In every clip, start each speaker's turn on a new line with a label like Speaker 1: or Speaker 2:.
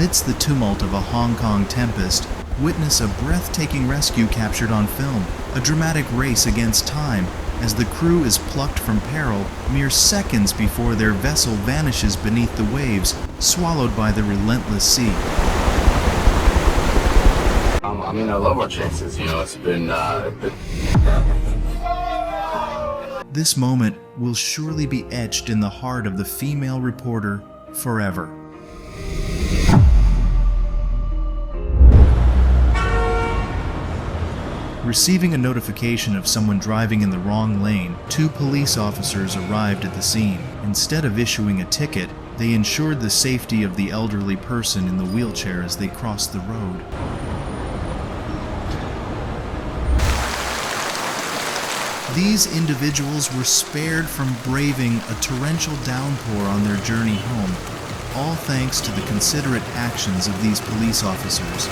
Speaker 1: Amidst the tumult of a Hong Kong tempest, witness a breathtaking rescue captured on film, a dramatic race against time, as the crew is plucked from peril mere seconds before their vessel vanishes beneath the waves, swallowed by the relentless sea.
Speaker 2: I love our chances, it's been...
Speaker 1: This moment will surely be etched in the heart of the female reporter forever. Receiving a notification of someone driving in the wrong lane, 2 police officers arrived at the scene. Instead of issuing a ticket, they ensured the safety of the elderly person in the wheelchair as they crossed the road. These individuals were spared from braving a torrential downpour on their journey home, all thanks to the considerate actions of these police officers.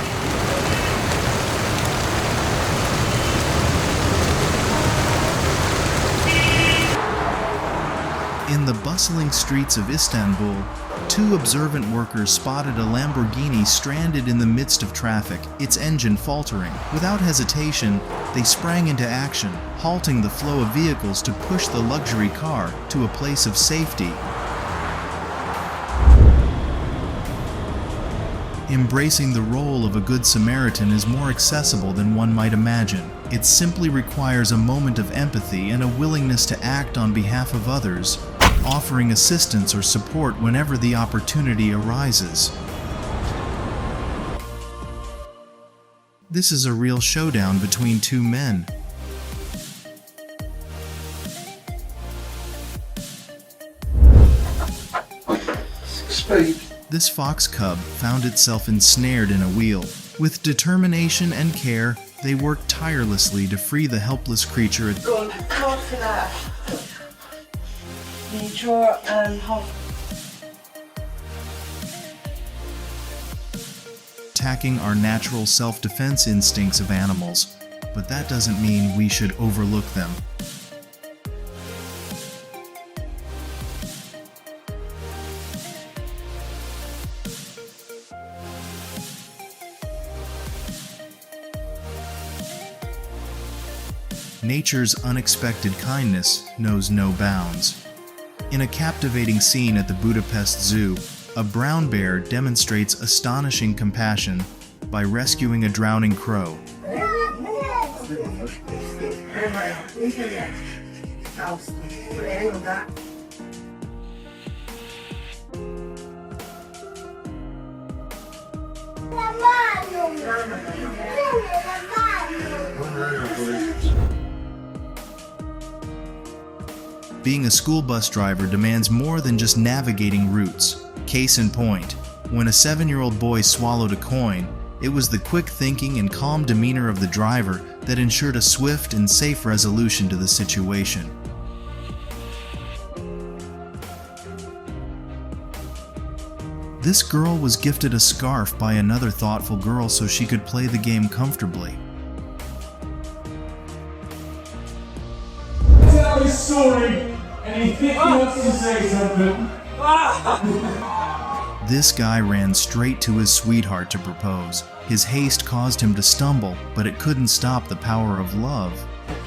Speaker 1: In the bustling streets of Istanbul, 2 observant workers spotted a Lamborghini stranded in the midst of traffic, its engine faltering. Without hesitation, they sprang into action, halting the flow of vehicles to push the luxury car to a place of safety. Embracing the role of a good Samaritan is more accessible than one might imagine. It simply requires a moment of empathy and a willingness to act on behalf of others, offering assistance or support whenever the opportunity arises. This is a real showdown between 2 men. This fox cub found itself ensnared in a wheel. With determination and care, they worked tirelessly to free the helpless creature. Attacking our natural self-defense instincts of animals, but that doesn't mean we should overlook them. Nature's unexpected kindness knows no bounds. In a captivating scene at the Budapest Zoo, a brown bear demonstrates astonishing compassion by rescuing a drowning crow. Being a school bus driver demands more than just navigating routes. Case in point, when a 7-year-old boy swallowed a coin, it was the quick thinking and calm demeanor of the driver that ensured a swift and safe resolution to the situation. This girl was gifted a scarf by another thoughtful girl so she could play the game comfortably.
Speaker 3: Tell his story, and he thinks he wants to say something.
Speaker 1: This guy ran straight to his sweetheart to propose. His haste caused him to stumble, but it couldn't stop the power of love.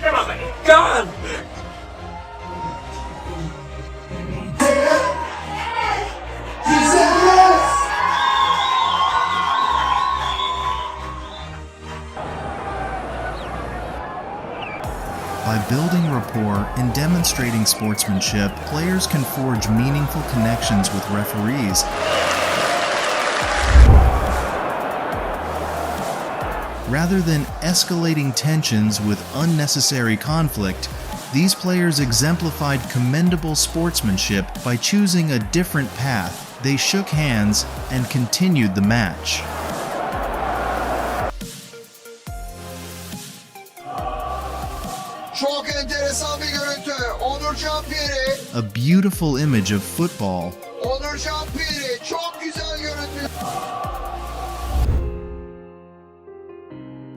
Speaker 3: Come on, man. Come on!
Speaker 1: By building rapport and demonstrating sportsmanship, players can forge meaningful connections with referees. Rather than escalating tensions with unnecessary conflict, these players exemplified commendable sportsmanship by choosing a different path. They shook hands and continued the match.
Speaker 4: Çok enteresan bir görüntü. Onurcan Piri.
Speaker 1: A beautiful image of football.
Speaker 4: Onurcan Piri. Çok güzel görüntü.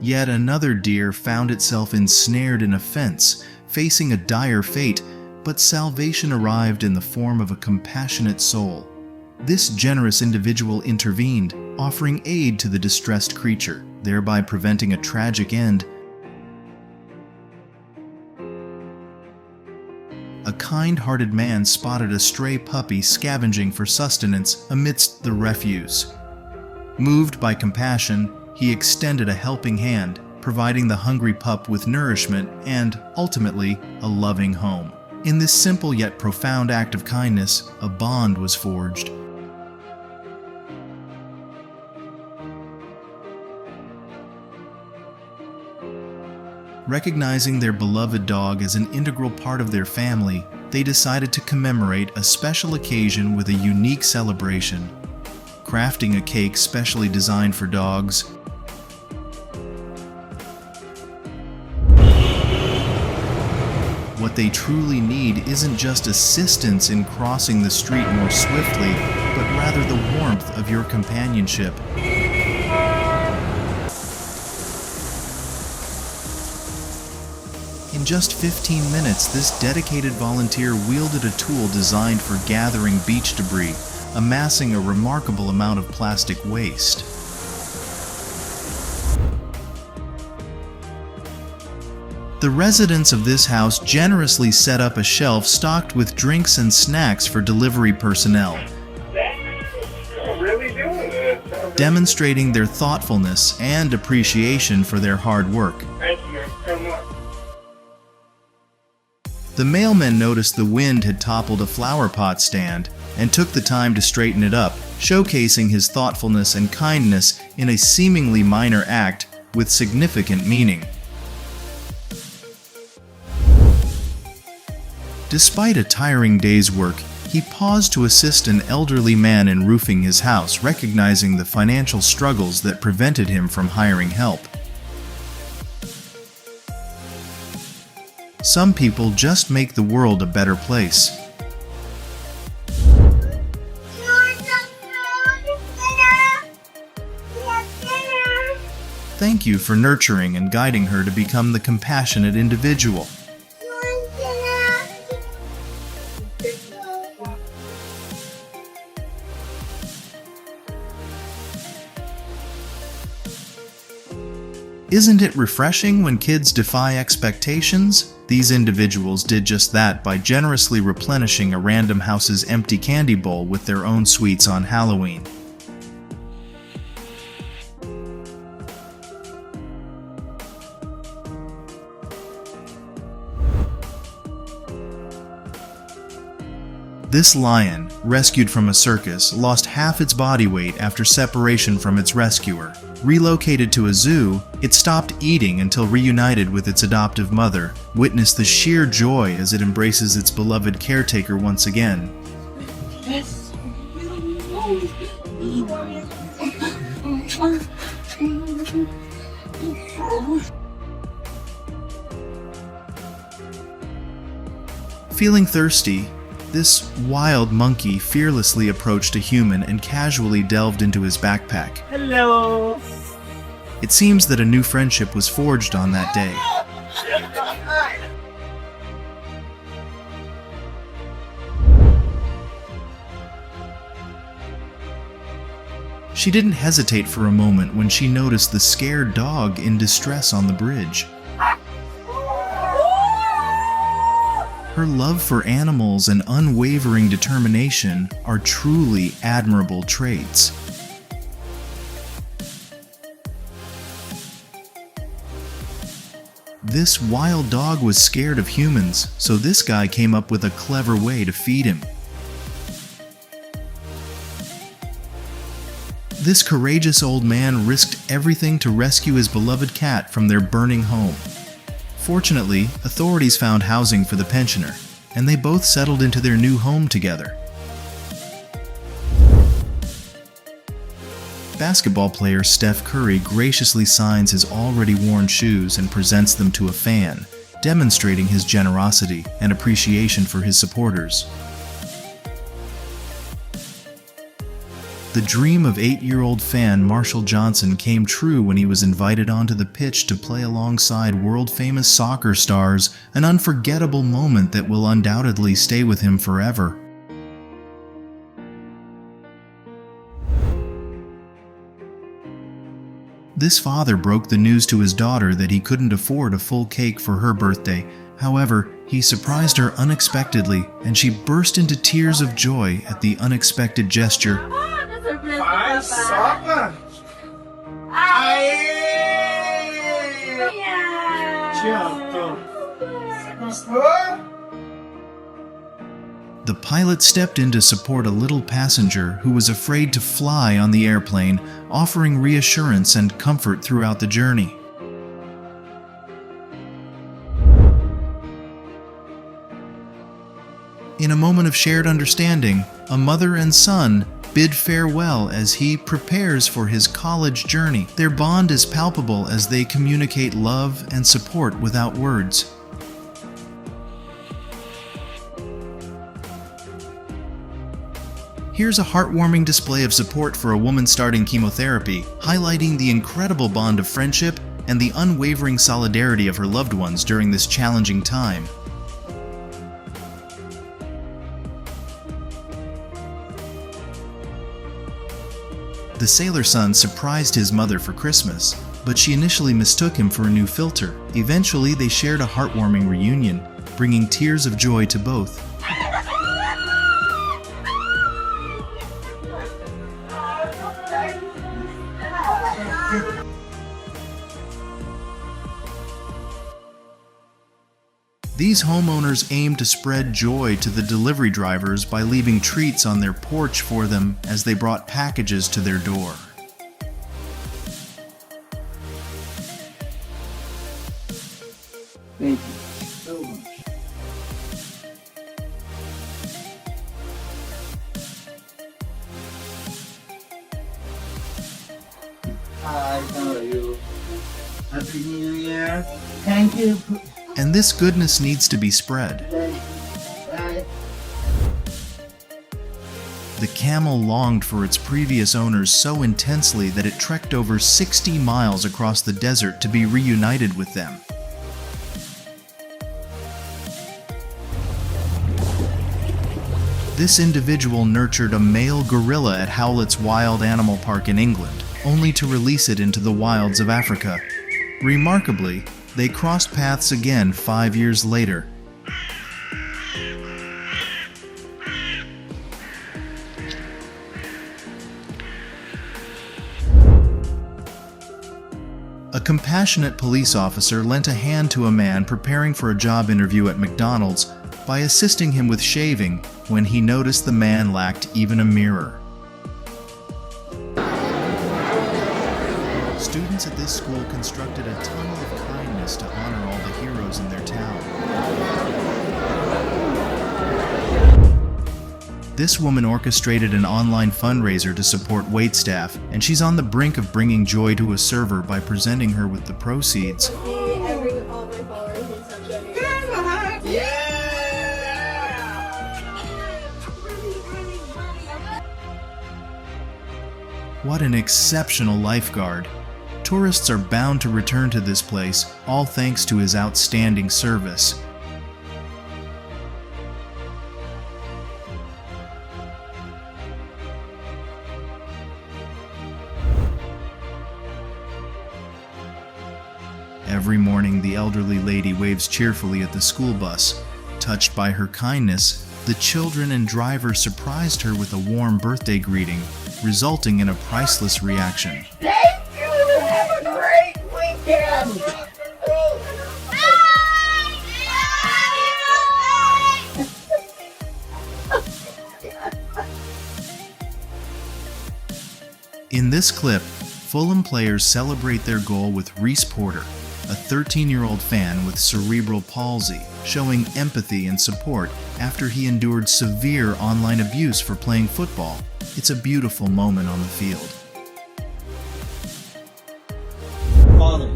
Speaker 1: Yet another deer found itself ensnared in a fence, facing a dire fate, but salvation arrived in the form of a compassionate soul. This generous individual intervened, offering aid to the distressed creature, thereby preventing a tragic end. A kind-hearted man spotted a stray puppy scavenging for sustenance amidst the refuse. Moved by compassion, he extended a helping hand, providing the hungry pup with nourishment and, ultimately, a loving home. In this simple yet profound act of kindness, a bond was forged. Recognizing their beloved dog as an integral part of their family, they decided to commemorate a special occasion with a unique celebration. Crafting a cake specially designed for dogs, what they truly need isn't just assistance in crossing the street more swiftly, but rather the warmth of your companionship. In just 15 minutes, this dedicated volunteer wielded a tool designed for gathering beach debris, amassing a remarkable amount of plastic waste. The residents of this house generously set up a shelf stocked with drinks and snacks for delivery personnel, demonstrating their thoughtfulness and appreciation for their hard work.
Speaker 3: Thank you so much.
Speaker 1: The mailman noticed the wind had toppled a flower pot stand and took the time to straighten it up, showcasing his thoughtfulness and kindness in a seemingly minor act with significant meaning. Despite a tiring day's work, he paused to assist an elderly man in roofing his house, recognizing the financial struggles that prevented him from hiring help. Some people just make the world a better place. Thank you for nurturing and guiding her to become the compassionate individual. Isn't it refreshing when kids defy expectations? These individuals did just that by generously replenishing a random house's empty candy bowl with their own sweets on Halloween. This lion, rescued from a circus, lost half its body weight after separation from its rescuer. Relocated to a zoo, it stopped eating until reunited with its adoptive mother. Witness the sheer joy as it embraces its beloved caretaker once again. Feeling thirsty, this wild monkey fearlessly approached a human and casually delved into his backpack.
Speaker 3: Hello.
Speaker 1: It seems that a new friendship was forged on that day. She didn't hesitate for a moment when she noticed the scared dog in distress on the bridge. Her love for animals and unwavering determination are truly admirable traits. This wild dog was scared of humans, so this guy came up with a clever way to feed him. This courageous old man risked everything to rescue his beloved cat from their burning home. Fortunately, authorities found housing for the pensioner, and they both settled into their new home together. Basketball player Steph Curry graciously signs his already worn shoes and presents them to a fan, demonstrating his generosity and appreciation for his supporters. The dream of 8-year-old fan Marshall Johnson came true when he was invited onto the pitch to play alongside world-famous soccer stars, an unforgettable moment that will undoubtedly stay with him forever. This father broke the news to his daughter that he couldn't afford a full cake for her birthday. However, he surprised her unexpectedly, and she burst into tears of joy at the unexpected gesture.
Speaker 3: Ay, sapa! Ay! Certo.
Speaker 1: The pilot stepped in to support a little passenger who was afraid to fly on the airplane, offering reassurance and comfort throughout the journey. In a moment of shared understanding, a mother and son bid farewell as he prepares for his college journey. Their bond is palpable as they communicate love and support without words. Here's a heartwarming display of support for a woman starting chemotherapy, highlighting the incredible bond of friendship and the unwavering solidarity of her loved ones during this challenging time. The sailor son surprised his mother for Christmas, but she initially mistook him for a new filter. Eventually, they shared a heartwarming reunion, bringing tears of joy to both. These homeowners aim to spread joy to the delivery drivers by leaving treats on their porch for them as they brought packages to their door.
Speaker 3: Thank you so much. Hi, how are you? Happy New Year. Thank you.
Speaker 1: And this goodness needs to be spread.
Speaker 3: Bye.
Speaker 1: The camel longed for its previous owners so intensely that it trekked over 60 miles across the desert to be reunited with them. This individual nurtured a male gorilla at Howlett's Wild Animal Park in England, only to release it into the wilds of Africa. Remarkably, they crossed paths again 5 years later. A compassionate police officer lent a hand to a man preparing for a job interview at McDonald's by assisting him with shaving when he noticed the man lacked even a mirror. Students at this school constructed a tunnel of kindness to honor all the heroes in their town. This woman orchestrated an online fundraiser to support waitstaff, and she's on the brink of bringing joy to a server by presenting her with the proceeds.
Speaker 5: All my followers and Snapchat.
Speaker 1: What an exceptional lifeguard! Tourists are bound to return to this place, all thanks to his outstanding service. Every morning, the elderly lady waves cheerfully at the school bus. Touched by her kindness, the children and driver surprised her with a warm birthday greeting, resulting in a priceless reaction.
Speaker 5: Thank you! Have a great weekend!
Speaker 1: In this clip, Fulham players celebrate their goal with Reece Porter, a 13-year-old fan with cerebral palsy, showing empathy and support after he endured severe online abuse for playing football. It's a beautiful moment on the field.
Speaker 3: Father.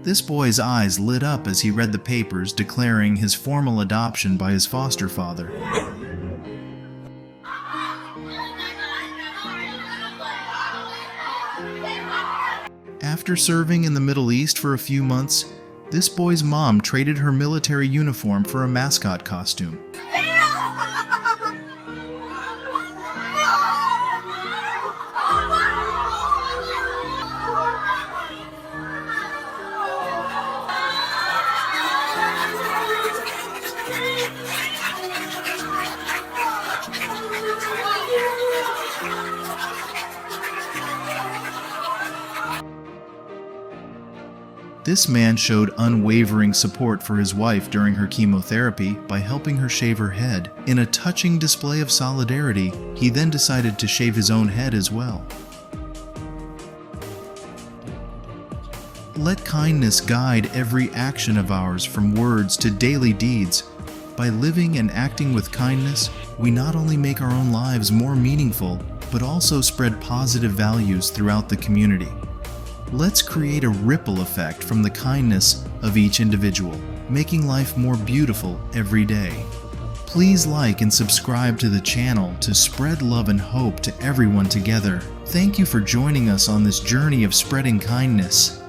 Speaker 1: This boy's eyes lit up as he read the papers declaring his formal adoption by his foster father. After serving in the Middle East for a few months, this boy's mom traded her military uniform for a mascot costume. This man showed unwavering support for his wife during her chemotherapy by helping her shave her head. In a touching display of solidarity, he then decided to shave his own head as well. Let kindness guide every action of ours, from words to daily deeds. By living and acting with kindness, we not only make our own lives more meaningful, but also spread positive values throughout the community. Let's create a ripple effect from the kindness of each individual, making life more beautiful every day. Please like and subscribe to the channel to spread love and hope to everyone together. Thank you for joining us on this journey of spreading kindness.